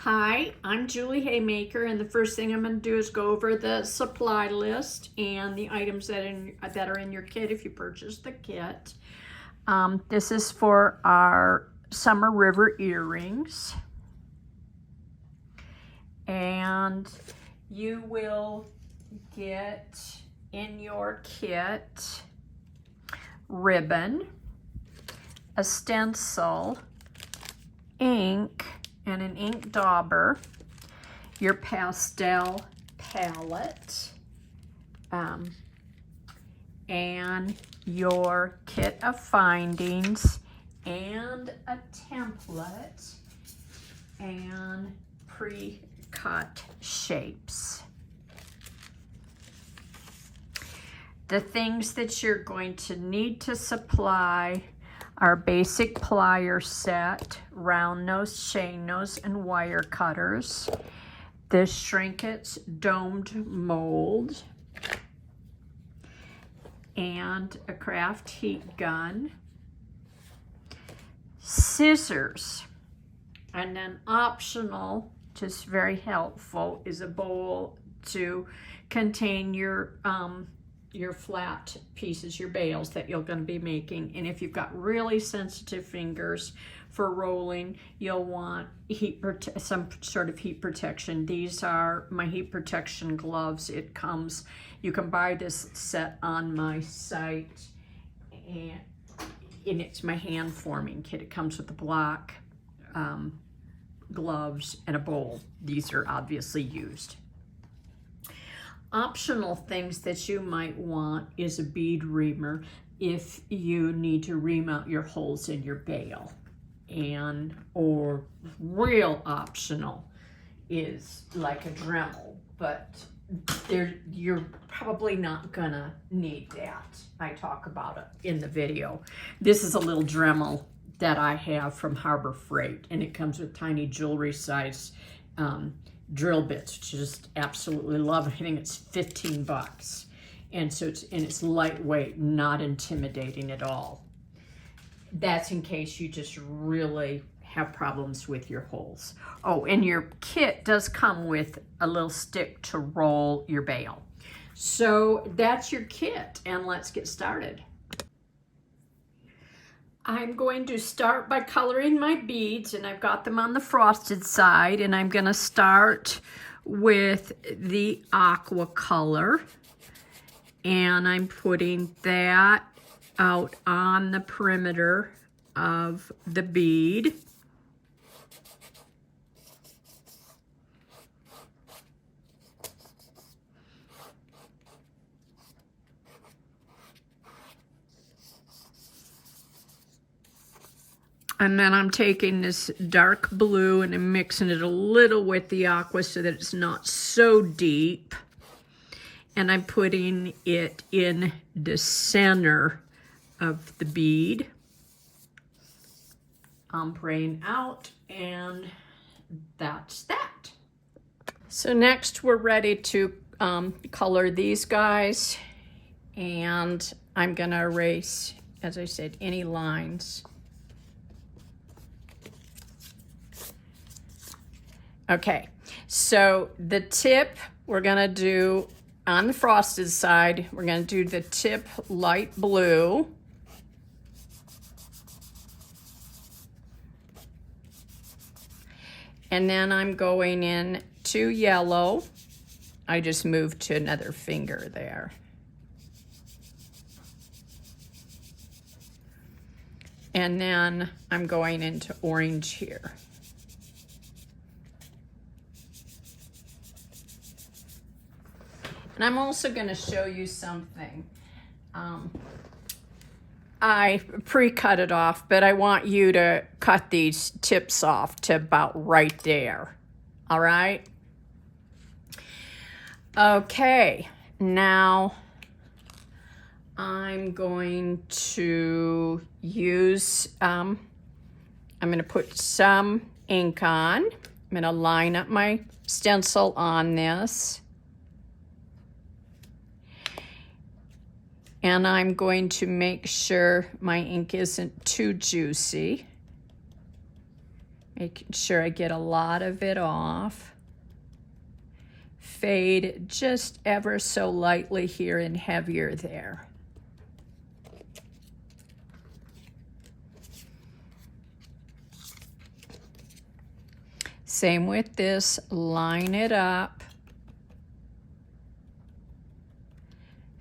Hi, I'm Julie Haymaker, and the first thing I'm going to do is go over the supply list and the items that are in your kit if you purchase the kit. This is for our Summer River earrings. And you will get in your kit ribbon, a stencil, ink, and an ink dauber, your pastel palette, and your kit of findings, and a template, and pre-cut shapes. The things that you're going to need to supply are basic plier set, round nose, chain nose, and wire cutters, the Shrinkets domed mold, and a craft heat gun, scissors, and then optional, just very helpful, is a bowl to contain your flat pieces, your bales that you're going to be making. And if you've got really sensitive fingers for rolling, you'll want some sort of heat protection. These are my heat protection gloves. It comes, you can buy this set on my site, and it's my hand forming kit. It comes with a block, gloves, and a bowl. These are obviously used. Optional things that you might want is a bead reamer if you need to ream out your holes in your bale. Or real optional is like a Dremel, but you're probably not gonna need that. I talk about it in the video. This is a little Dremel that I have from Harbor Freight, and it comes with tiny jewelry size drill bits, which I just absolutely love. I think it's 15 bucks. And so it's lightweight, not intimidating at all. That's in case you just really have problems with your holes. Oh, and your kit does come with a little stick to roll your bale. So that's your kit, and let's get started. I'm going to start by coloring my beads, and I've got them on the frosted side, and I'm going to start with the aqua color, and I'm putting that out on the perimeter of the bead. And then I'm taking this dark blue and I'm mixing it a little with the aqua so that it's not so deep. And I'm putting it in the center of the bead. Ombreing out, and that's that. So next we're ready to color these guys. And I'm gonna erase, as I said, any lines. Okay, so the tip we're gonna do on the frosted side, we're gonna do the tip light blue. And then I'm going in to yellow. I just moved to another finger there. And then I'm going into orange here. And I'm also going to show you something. I pre-cut it off, but I want you to cut these tips off to about right there. All right? Okay, now I'm going to use, I'm going to put some ink on. I'm going to line up my stencil on this. And I'm going to make sure my ink isn't too juicy. Making sure I get a lot of it off. Fade just ever so lightly here and heavier there. Same with this, line it up.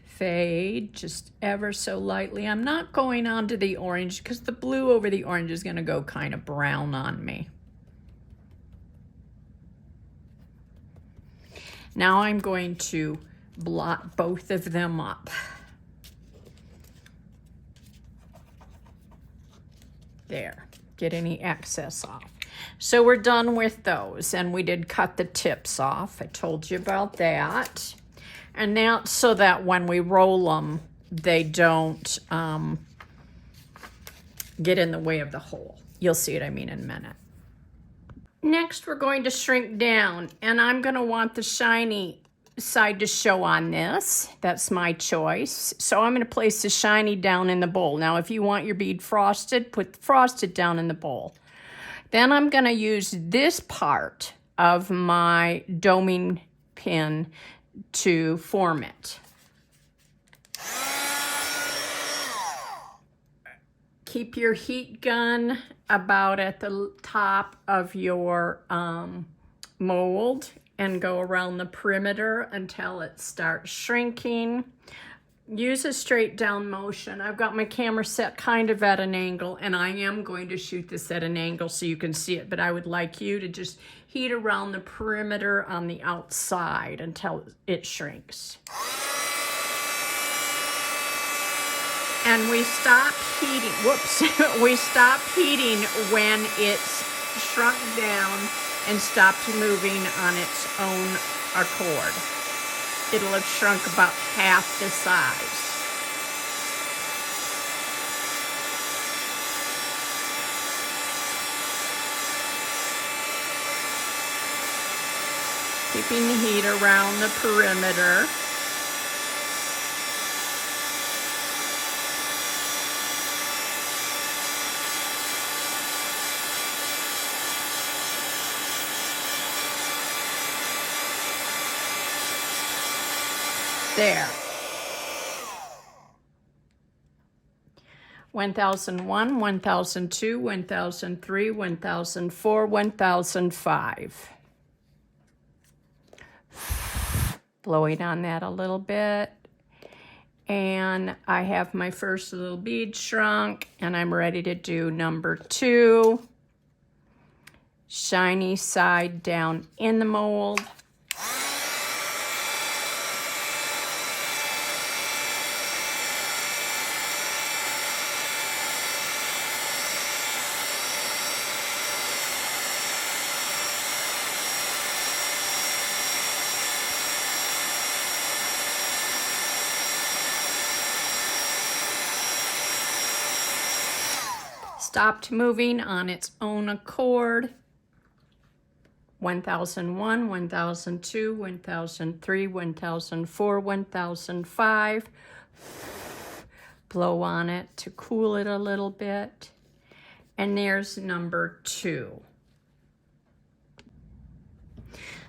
Fade just ever so lightly. I'm not going on to the orange because the blue over the orange is going to go kind of brown on me. Now I'm going to blot both of them up. There, get any excess off. So we're done with those, and we did cut the tips off. I told you about that. And now, so that when we roll them, they don't get in the way of the hole. You'll see what I mean in a minute. Next, we're going to shrink down, and I'm going to want the shiny side to show on this. That's my choice. So I'm going to place the shiny down in the bowl. Now, if you want your bead frosted, put the frosted down in the bowl. Then I'm going to use this part of my doming pin to form it. Keep your heat gun about at the top of your mold and go around the perimeter until it starts shrinking. Use a straight down motion. I've got my camera set kind of at an angle, and I am going to shoot this at an angle so you can see it, but I would like you to just heat around the perimeter on the outside until it shrinks. And we stop heating, we stop heating when it's shrunk down and stopped moving on its own accord. It'll have shrunk about half the size. Keeping the heat around the perimeter. There. 1001, 1002, 1003, 1004, 1005. Blowing on that a little bit. And I have my first little bead shrunk, and I'm ready to do number 2. Shiny side down in the mold. Stopped moving on its own accord. 1001, 1002, 1003, 1004, 1005. Blow on it to cool it a little bit. And there's number 2.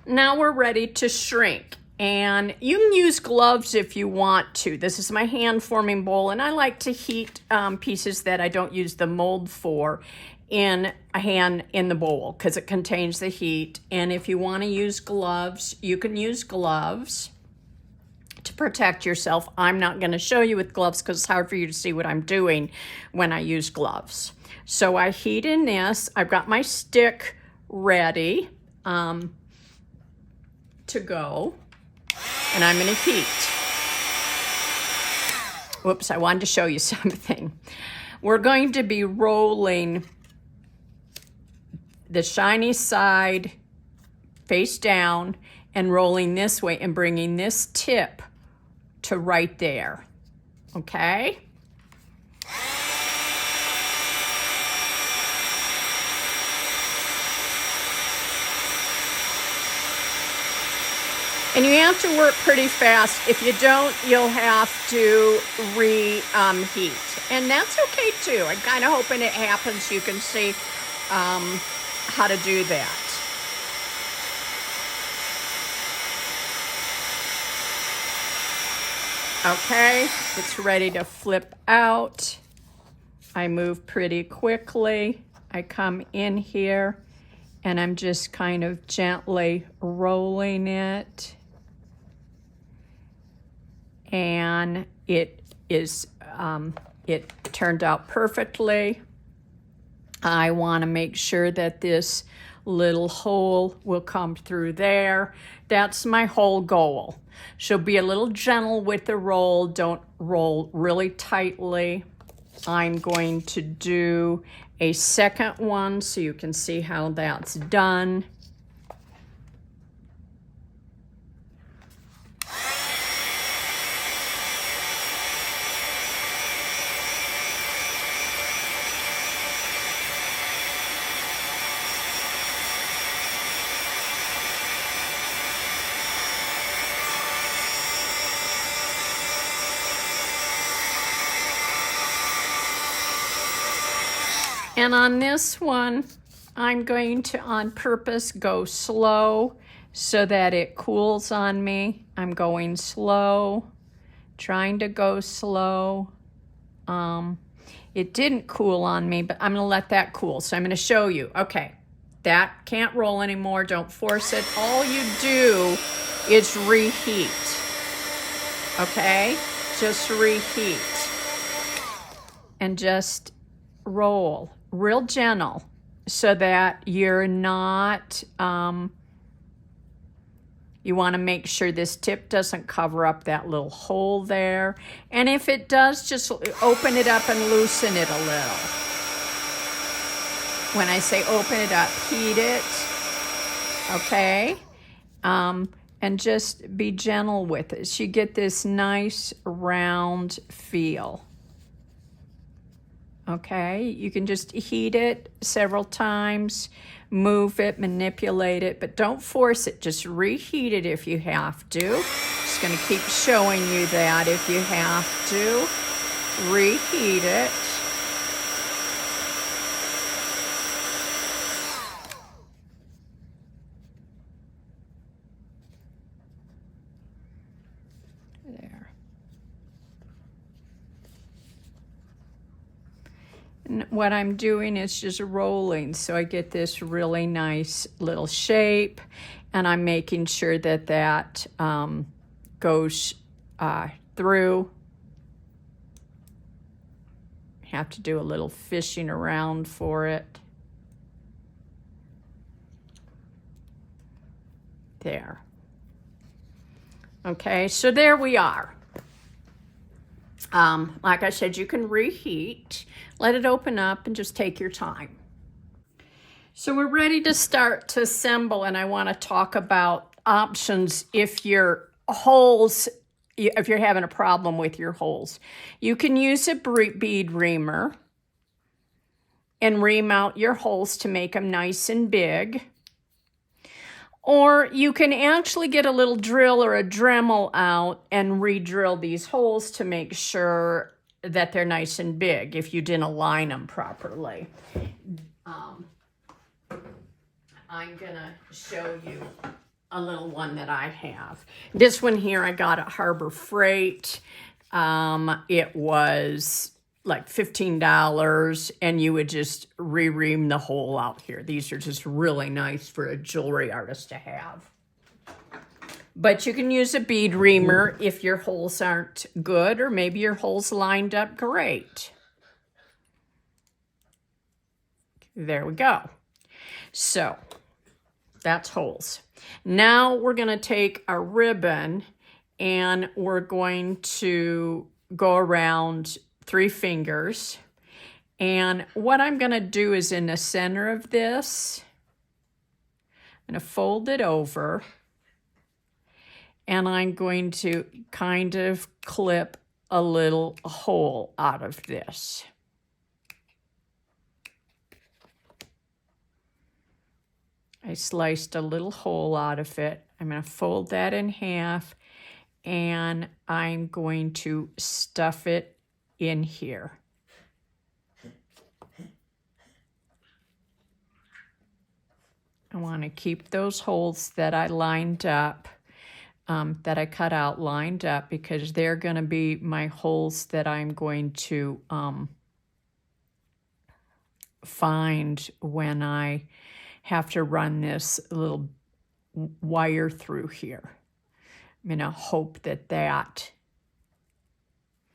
Now we're ready to shrink. And you can use gloves if you want to. This is my hand forming bowl, and I like to heat pieces that I don't use the mold for in the bowl because it contains the heat. And if you want to use gloves, you can use gloves to protect yourself. I'm not going to show you with gloves because it's hard for you to see what I'm doing when I use gloves. So I heat in this. I've got my stick ready to go. And I'm going to heat. Whoops, I wanted to show you something. We're going to be rolling the shiny side face down and rolling this way and bringing this tip to right there. Okay? And you have to work pretty fast. If you don't, you'll have to reheat. And that's okay too. I'm kind of hoping it happens. You can see how to do that. Okay, it's ready to flip out. I move pretty quickly. I come in here and I'm just kind of gently rolling it. And it turned out perfectly. I want to make sure that this little hole will come through there. That's my whole goal. So be a little gentle with the roll. Don't roll really tightly. I'm going to do a second one so you can see how that's done. And on this one, I'm going to, on purpose, go slow so that it cools on me. I'm going slow, trying to go slow. It didn't cool on me, but I'm going to let that cool. So I'm going to show you. Okay, that can't roll anymore. Don't force it. All you do is reheat. Okay, just reheat. And just roll real gentle so that you're not, you want to make sure this tip doesn't cover up that little hole there. And if it does, just open it up and loosen it a little. When I say open it up, heat it, okay? And just be gentle with it. So you get this nice round feel. Okay, you can just heat it several times, move it, manipulate it, but don't force it. Just reheat it if you have to. Just going to keep showing you that if you have to. Reheat it. There. And what I'm doing is just rolling, so I get this really nice little shape, and I'm making sure that that goes through. Have to do a little fishing around for it. There. Okay, so there we are. Like I said, you can reheat, let it open up, and just take your time. So we're ready to start to assemble, and I want to talk about options if your holes, if you're having a problem with your holes. You can use a bead reamer and ream out your holes to make them nice and big. Or you can actually get a little drill or a Dremel out and re-drill these holes to make sure that they're nice and big if you didn't align them properly. I'm gonna show you a little one that I have. This one here I got at Harbor Freight. It was like $15, and you would just re-ream the hole out here. These are just really nice for a jewelry artist to have. But you can use a bead reamer if your holes aren't good, or maybe your holes lined up great. There we go. So that's holes. Now we're going to take a ribbon and we're going to go around 3 fingers. And what I'm going to do is in the center of this, I'm going to fold it over, and I'm going to kind of clip a little hole out of this. I sliced a little hole out of it. I'm going to fold that in half, and I'm going to stuff it in here. I want to keep those holes that I lined up, that I cut out lined up, because they're going to be my holes that I'm going to find when I have to run this little wire through here. I'm going to hope that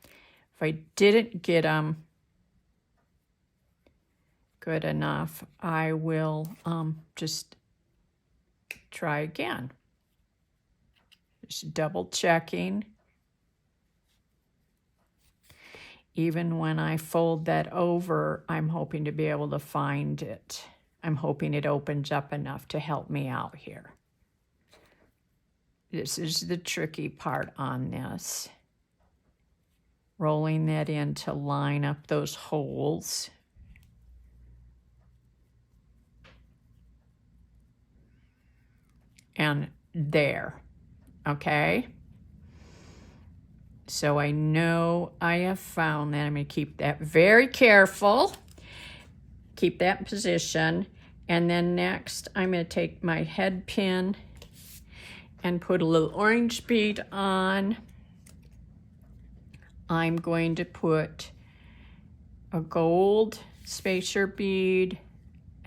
if I didn't get them good enough, I will just try again. Just double checking. Even when I fold that over, I'm hoping to be able to find it. I'm hoping it opens up enough to help me out here. This is the tricky part on this. Rolling that in to line up those holes. And there, okay? So I know I have found that. I'm going to keep that very careful. Keep that in position. And then next, I'm going to take my head pin and put a little orange bead on. I'm going to put a gold spacer bead,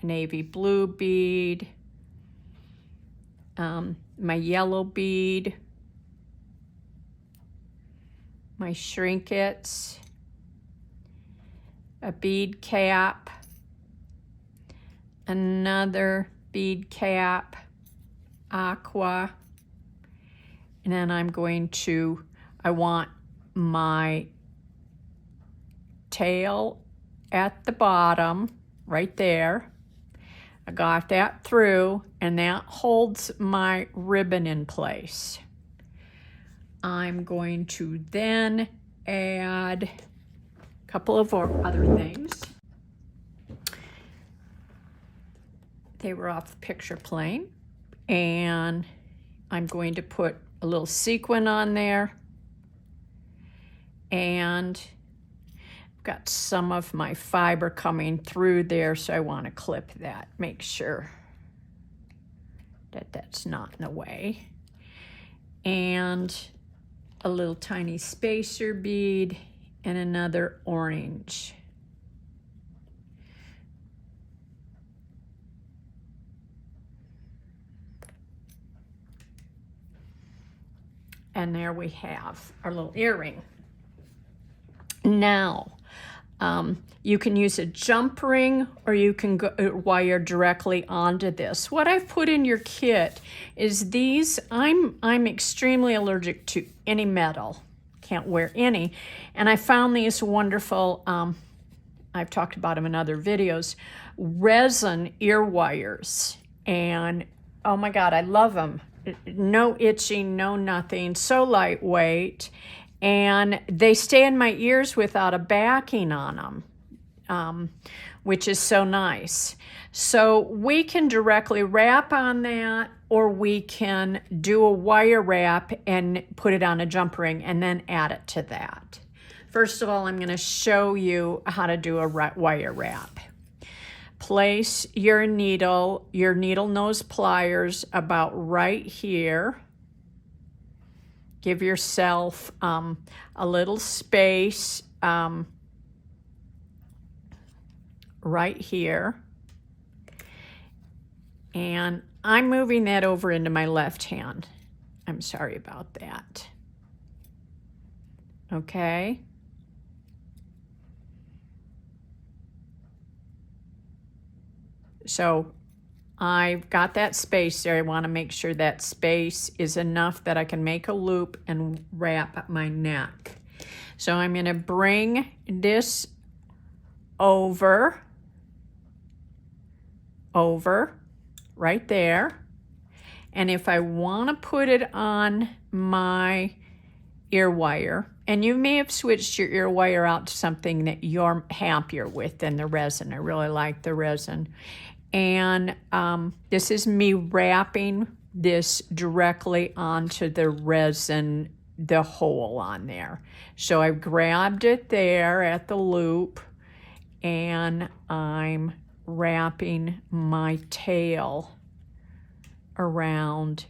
a navy blue bead, my yellow bead, my Shrinkets, a bead cap, another bead cap, aqua, and then I want my tail at the bottom, right there. I got that through, and that holds my ribbon in place. I'm going to then add a couple of other things. They were off the picture plane, and I'm going to put a little sequin on there, and I've got some of my fiber coming through there, so I want to clip that, make sure that that's not in the way. And a little tiny spacer bead and another orange. And there we have our little earring. Now, you can use a jump ring, or you can wire directly onto this. What I've put in your kit is these. I'm extremely allergic to any metal. Can't wear any. And I found these wonderful, I've talked about them in other videos, resin ear wires. And oh my God, I love them. No itching, no nothing, so lightweight. And they stay in my ears without a backing on them, which is so nice. So we can directly wrap on that, or we can do a wire wrap and put it on a jump ring and then add it to that. First of all, I'm going to show you how to do a wire wrap. Place your needle nose pliers about right here. Give yourself a little space right here. And I'm moving that over into my left hand. I'm sorry about that. Okay. So I've got that space there. I want to make sure that space is enough that I can make a loop and wrap my neck. So I'm going to bring this over, right there. And if I want to put it on my ear wire, and you may have switched your ear wire out to something that you're happier with than the resin. I really like the resin. And this is me wrapping this directly onto the resin, the hole on there. So I've grabbed it there at the loop, and I'm wrapping my tail around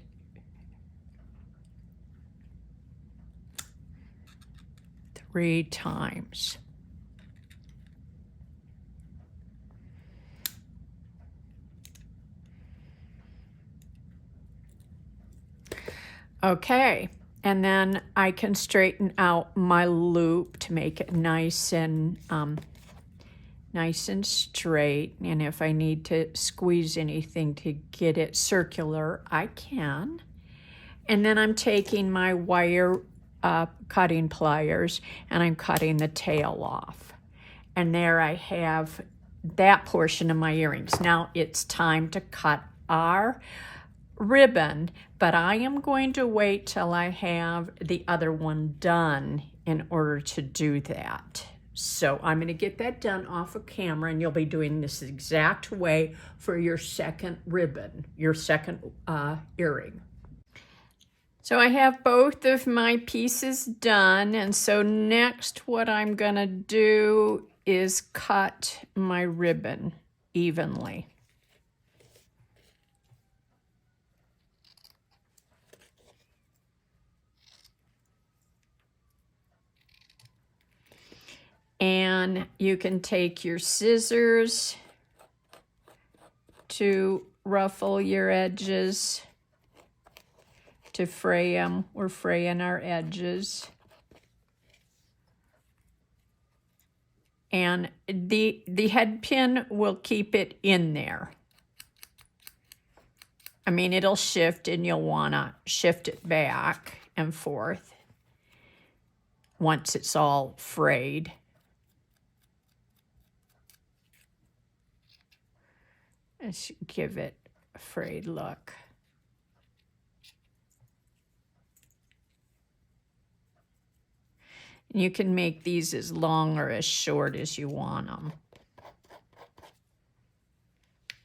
three times. Okay, and then I can straighten out my loop to make it nice and straight. And if I need to squeeze anything to get it circular, I can. And then I'm taking my wire cutting pliers and I'm cutting the tail off. And there I have that portion of my earrings. Now it's time to cut our ribbon, but I am going to wait till I have the other one done in order to do that. So I'm going to get that done off of camera, and you'll be doing this exact way for your second ribbon, your second earring. So I have both of my pieces done, and so next what I'm going to do is cut my ribbon evenly. And you can take your scissors to ruffle your edges, to fray them. We're fraying our edges. And the head pin will keep it in there. I mean, it'll shift and you'll want to shift it back and forth once it's all frayed. Let's give it a frayed look. You can make these as long or as short as you want them.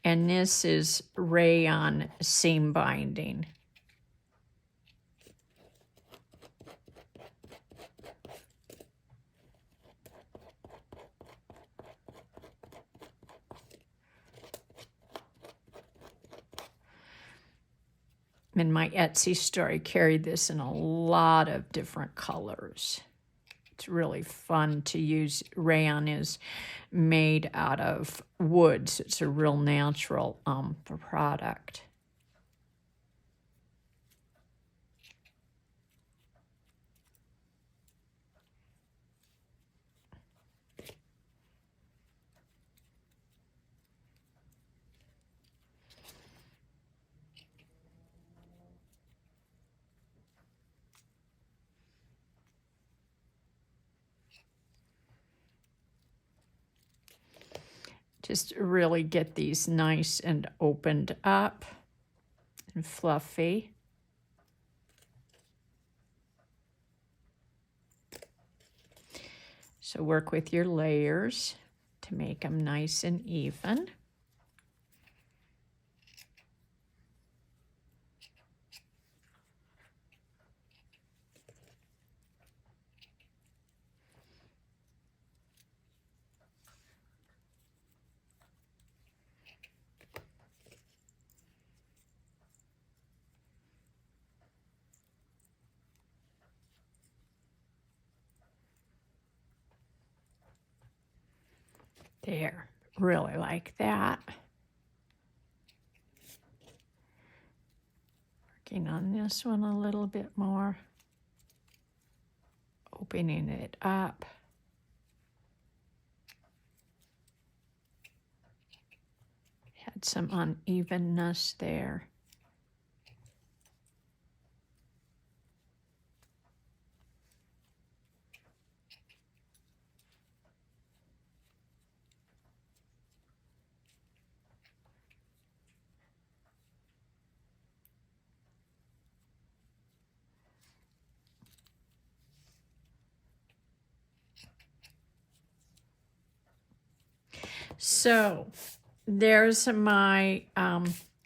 And this is rayon seam binding. In my Etsy store, I carried this in a lot of different colors. It's really fun to use. Rayon is made out of wood, so it's a real natural product. Just really get these nice and opened up and fluffy. So work with your layers to make them nice and even. There, really like that. Working on this one a little bit more. Opening it up. Had some unevenness there. So there's my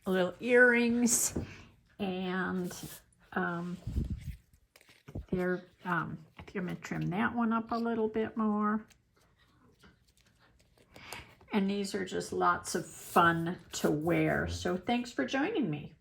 little earrings, and they're, I think I'm going to trim that one up a little bit more. And these are just lots of fun to wear. So thanks for joining me.